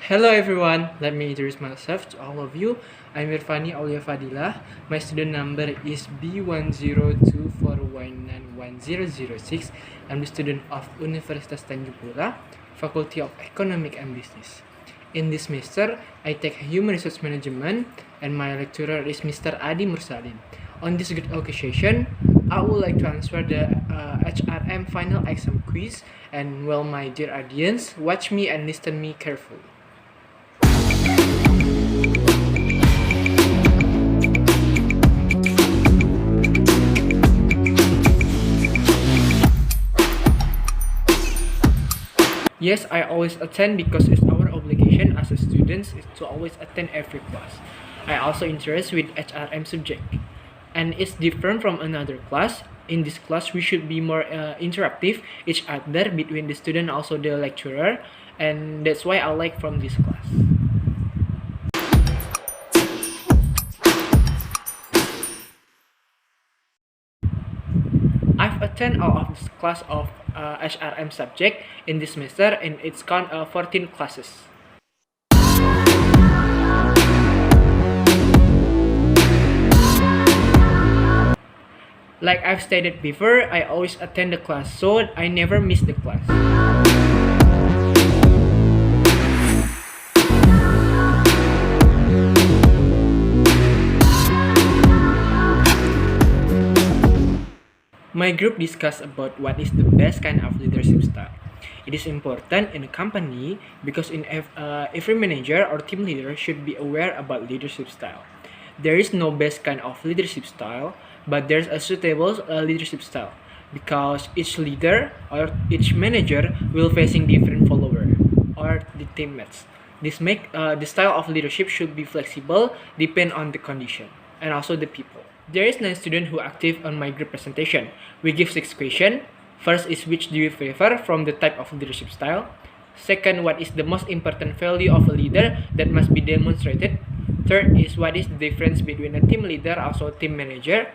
Hello everyone, let me introduce myself to all of you. I'm Irvanny Aulia Fadhilah. My student number is B1024191006. I'm the student of Universitas Tanjung Pura, Faculty of Economic and Business. In this semester, I take Human Resource Management and my lecturer is Mr. Adi Mursalin. On this good occasion, I would like to answer the HRM final exam quiz, and well, my dear audience, watch me and listen me carefully. Yes, I always attend because it's our obligation as a student is to always attend every class. I also interest with HRM subject, and it's different from another class. In this class, we should be more interactive each other between the student also the lecturer, and that's why I like from this class. I've attended all of this class of HRM subject in this semester, and it's count 14 classes. Like I've stated before, I always attend the class, so I never miss the class. My group discussed about what is the best kind of leadership style. It is important in a company because every manager or team leader should be aware about leadership style. There is no best kind of leadership style, but there's a suitable leadership style because each leader or each manager will facing different follower or the teammates. This make the style of leadership should be flexible, depend on the condition and also the people. There is 9 students who active on my group presentation. We give 6 questions. First is which do you prefer from the type of leadership style? Second, what is the most important value of a leader that must be demonstrated? Third is what is the difference between a team leader also team manager?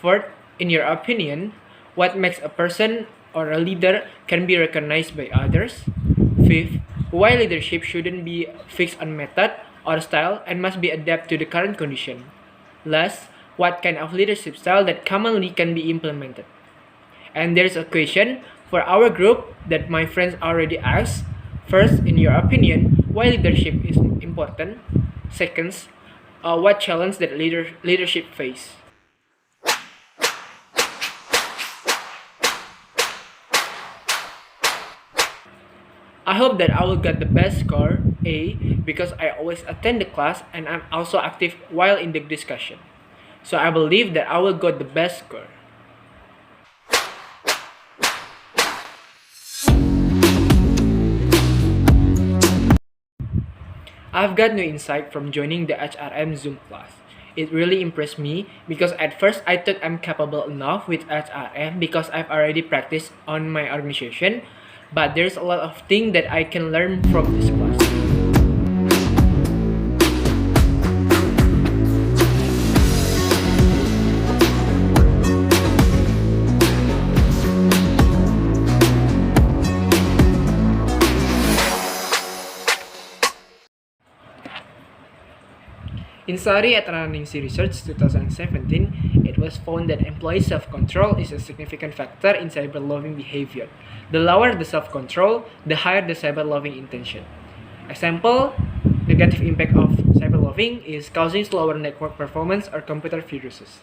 Fourth, in your opinion, what makes a person or a leader can be recognized by others? Fifth, why leadership shouldn't be fixed on method or style and must be adapted to the current condition? Last, what kind of leadership style that commonly can be implemented? And there's a question for our group that my friends already asked. First, in your opinion, why leadership is important? Second, what challenge that leadership face? I hope that I will get the best score, A, because I always attend the class and I'm also active while in the discussion. So I believe that I will get the best score. I've got new insight from joining the HRM Zoom class. It really impressed me because at first I thought I'm capable enough with HRM because I've already practiced on my organization, but there's a lot of things that I can learn from this class. In study at Ranningsi Research 2017, it was found that employee self-control is a significant factor in cyber-loving behavior. The lower the self-control, the higher the cyber-loving intention. Example, negative impact of cyber-loving is causing slower network performance or computer viruses.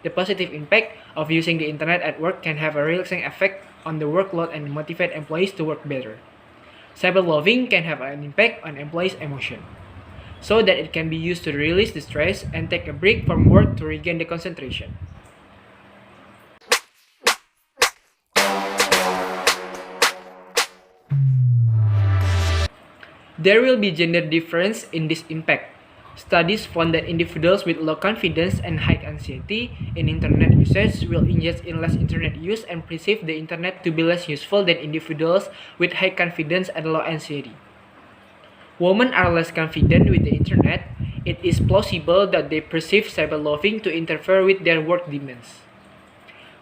The positive impact of using the internet at work can have a relaxing effect on the workload and motivate employees to work better. Cyber-loving can have an impact on employees' emotion, so that it can be used to release the stress and take a break from work to regain the concentration. There will be gender difference in this impact. Studies found that individuals with low confidence and high anxiety in internet usage will engage in less internet use and perceive the internet to be less useful than individuals with high confidence and low anxiety. Women are less confident with the internet. It is plausible that they perceive cyber-loving to interfere with their work demands.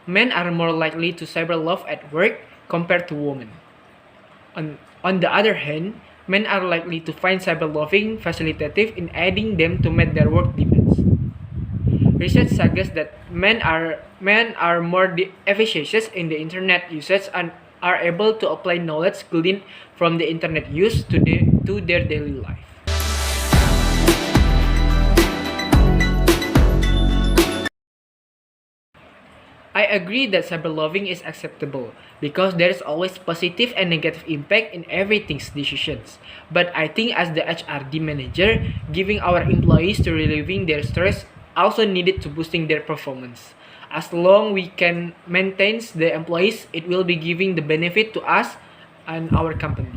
Men are more likely to cyber-love at work compared to women. On the other hand, men are likely to find cyberbullying facilitative in aiding them to meet their work demands. Research suggests that men are more efficacious in the internet usage and are able to apply knowledge gleaned from the internet use to their daily life. I agree that cyberbullying is acceptable because there is always positive and negative impact in everything's decisions. But I think as the HRD manager, giving our employees to relieving their stress also needed to boosting their performance. As long we can maintain the employees, it will be giving the benefit to us and our company.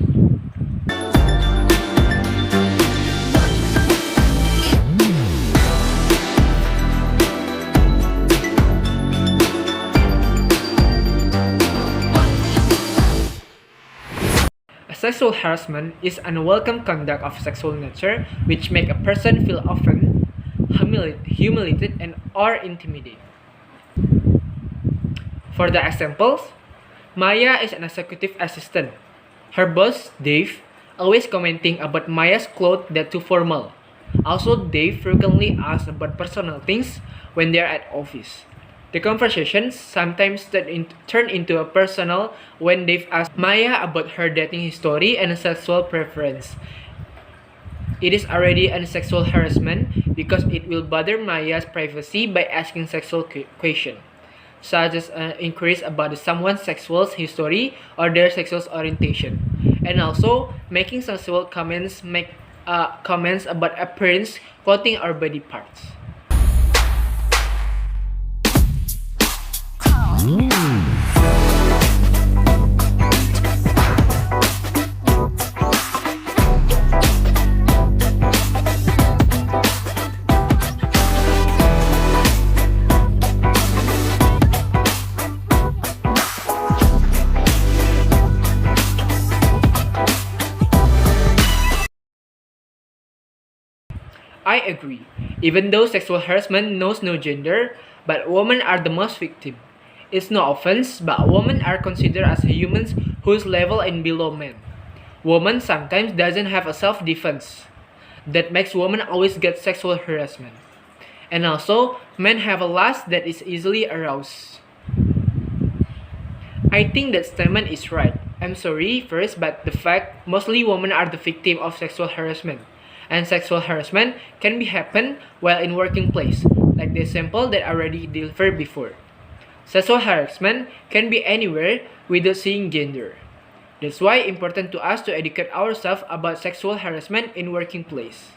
Sexual harassment is unwelcome conduct of sexual nature which make a person feel often humiliated and or intimidated. For the examples, Maya is an executive assistant. Her boss, Dave, always commenting about Maya's clothes that too formal. Also, Dave frequently asks about personal things when they are at office. The conversations sometimes turn into a personal when Dave asks Maya about her dating history and sexual preference. It is already a sexual harassment because it will bother Maya's privacy by asking sexual questions, such as inquiries about someone's sexual history or their sexual orientation, and also making sexual comments about appearance, clothing, or body parts. I agree. Even though sexual harassment knows no gender, but women are the most victim. It's no offense, but women are considered as humans whose level is below men. Women sometimes doesn't have a self-defense. That makes women always get sexual harassment. And also, men have a lust that is easily aroused. I think that statement is right. I'm sorry first, but the fact mostly women are the victim of sexual harassment. And sexual harassment can be happen while in working place, like the example that I already delivered before. Sexual harassment can be anywhere without seeing gender. That's why it's important to us to educate ourselves about sexual harassment in working place.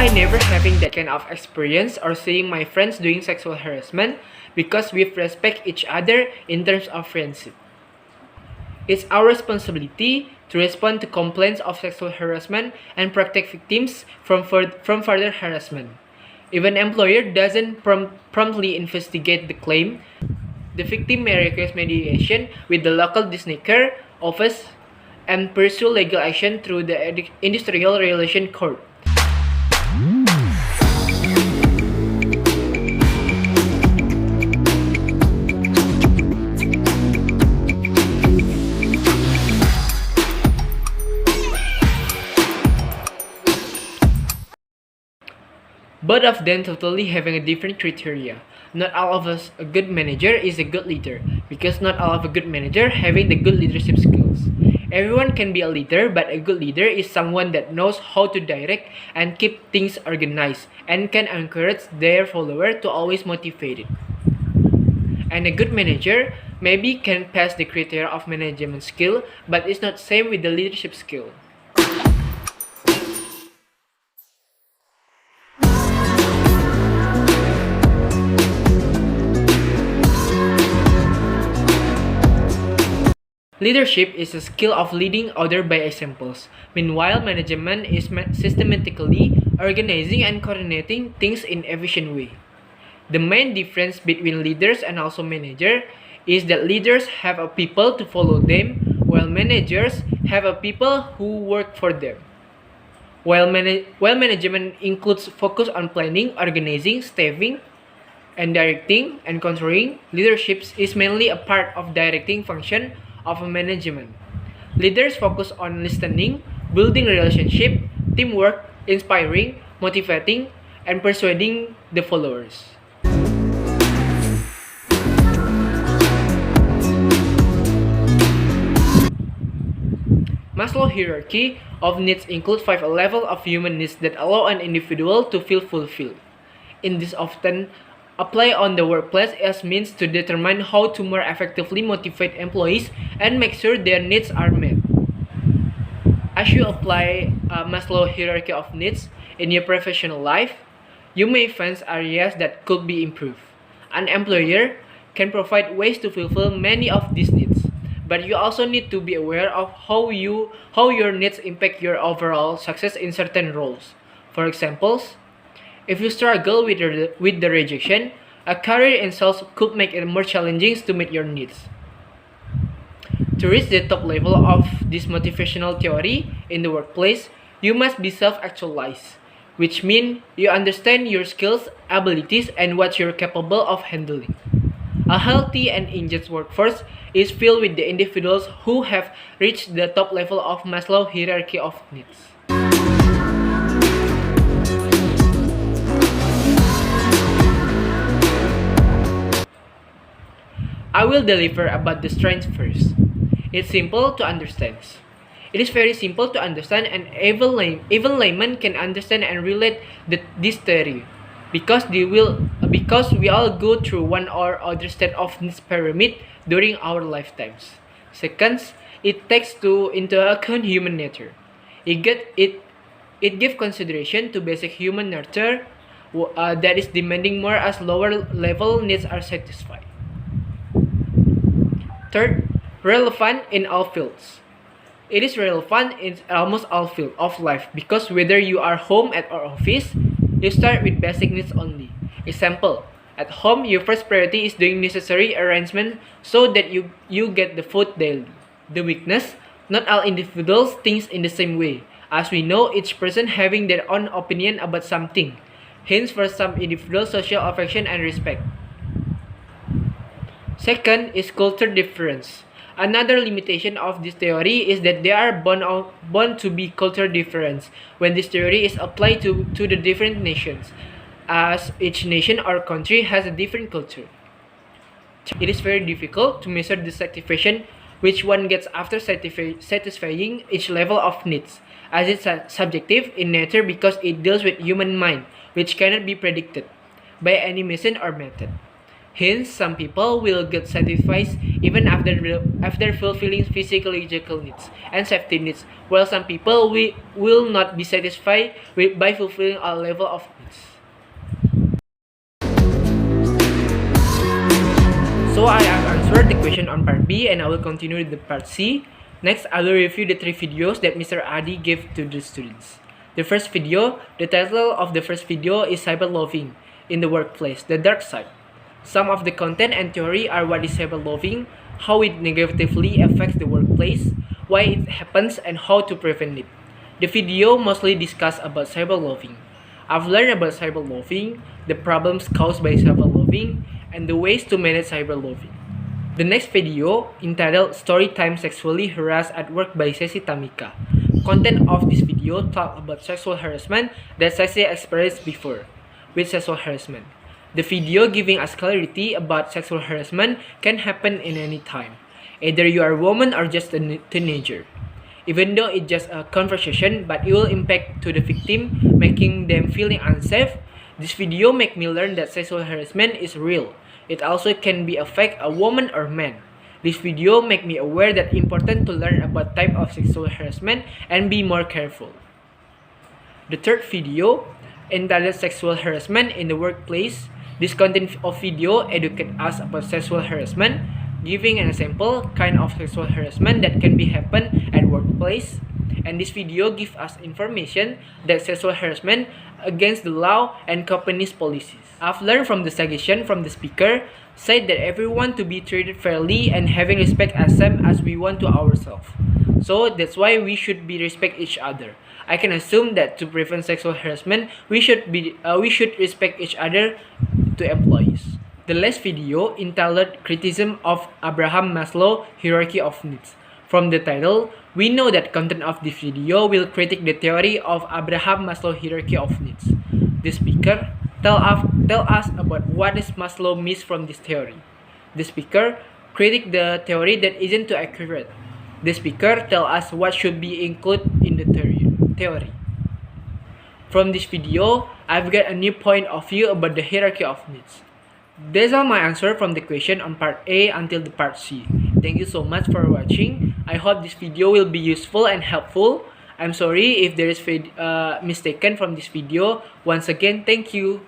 I never having that kind of experience or seeing my friends doing sexual harassment because we respect each other in terms of friendship. It's our responsibility to respond to complaints of sexual harassment and protect victims from further harassment. If an employer doesn't promptly investigate the claim, the victim may request mediation with the local district office and pursue legal action through the Industrial Relations Court. Both of them totally having a different criteria. Not all of us a good manager is a good leader, because not all of a good manager having the good leadership skills. Everyone can be a leader, but a good leader is someone that knows how to direct and keep things organized and can encourage their follower to always motivated. And a good manager maybe can pass the criteria of management skill, but it's not same with the leadership skill. Leadership is a skill of leading others by examples. Meanwhile, management is systematically organizing and coordinating things in efficient way. The main difference between leaders and also manager is that leaders have a people to follow them, while managers have a people who work for them. While management includes focus on planning, organizing, staffing, and directing and controlling, leadership is mainly a part of directing function of management. Leaders focus on listening, building relationship, teamwork, inspiring, motivating, and persuading the followers. Maslow's hierarchy of needs includes 5 levels of human needs that allow an individual to feel fulfilled. In this often apply on the workplace as means to determine how to more effectively motivate employees and make sure their needs are met. As you apply Maslow's hierarchy of needs in your professional life, you may find areas that could be improved. An employer can provide ways to fulfill many of these needs, but you also need to be aware of how your needs impact your overall success in certain roles. For example, if you struggle with the rejection, a career in sales could make it more challenging to meet your needs. To reach the top level of this motivational theory in the workplace, you must be self-actualized, which means you understand your skills, abilities, and what you're capable of handling. A healthy and engaged workforce is filled with the individuals who have reached the top level of Maslow's hierarchy of needs. I will deliver about the strengths first. It's simple to understand. It is very simple to understand, and even laymen can understand and relate this theory, because we all go through one or other state of needs pyramid during our lifetimes. Second, it takes into account human nature. It gives consideration to basic human nature that is demanding more as lower level needs are satisfied. Third, relevant in all fields. It is relevant in almost all fields of life because whether you are home at or office, you start with basic needs only. Example, at home your first priority is doing necessary arrangements so that you get the food daily. The weakness, not all individuals think in the same way. As we know, each person having their own opinion about something. Hence, for some individuals, social affection and respect. Second is culture difference. Another limitation of this theory is that they are born to be culture difference when this theory is applied to the different nations, as each nation or country has a different culture. It is very difficult to measure the satisfaction which one gets after satisfying each level of needs, as it's subjective in nature because it deals with human mind, which cannot be predicted by any machine or method. Hence, some people will get satisfied even after fulfilling physiological needs and safety needs, while some people will not be satisfied by fulfilling all level of needs. So I have answered the question on part B, and I will continue with the part C. Next, I will review the 3 videos that Mr. Adi gave to the students. The first video, the title of the first video is Cyberloving in the Workplace, the Dark Side. Some of the content and theory are what is cyberloving, how it negatively affects the workplace, why it happens, and how to prevent it. The video mostly discuss about cyberloving. I've learned about cyberloving, the problems caused by cyberloving, and the ways to manage cyberloving. The next video, entitled Storytime Sexually Harassed at Work by Sesi Tamika. Content of this video talk about sexual harassment that Sesi experienced before with sexual harassment. The video giving us clarity about sexual harassment can happen in any time, either you are a woman or just a teenager. Even though it's just a conversation, but it will impact to the victim, making them feeling unsafe. This video make me learn that sexual harassment is real. It also can be affect a woman or man. This video make me aware that important to learn about type of sexual harassment and be more careful. The third video, entitled Sexual Harassment in the Workplace. This content of video educate us about sexual harassment, giving an example kind of sexual harassment that can be happen at workplace. And this video gives us information that sexual harassment against the law and company's policies. I've learned from the suggestion from the speaker, said that everyone to be treated fairly and having respect as same as we want to ourselves. So that's why we should be respect each other. I can assume that to prevent sexual harassment, we should respect each other to employees. The last video entitled Criticism of Abraham Maslow Hierarchy of Needs. From the title, we know that content of this video will critique the theory of Abraham Maslow Hierarchy of Needs. The speaker tell us about what is Maslow miss from this theory. The speaker critique the theory that isn't too accurate. The speaker tell us what should be included in the theory. From this video, I've got a new point of view about the hierarchy of needs. That's all my answer from the question on part A until the part C. Thank you so much for watching. I hope this video will be useful and helpful. I'm sorry if there is mistaken from this video. Once again, thank you.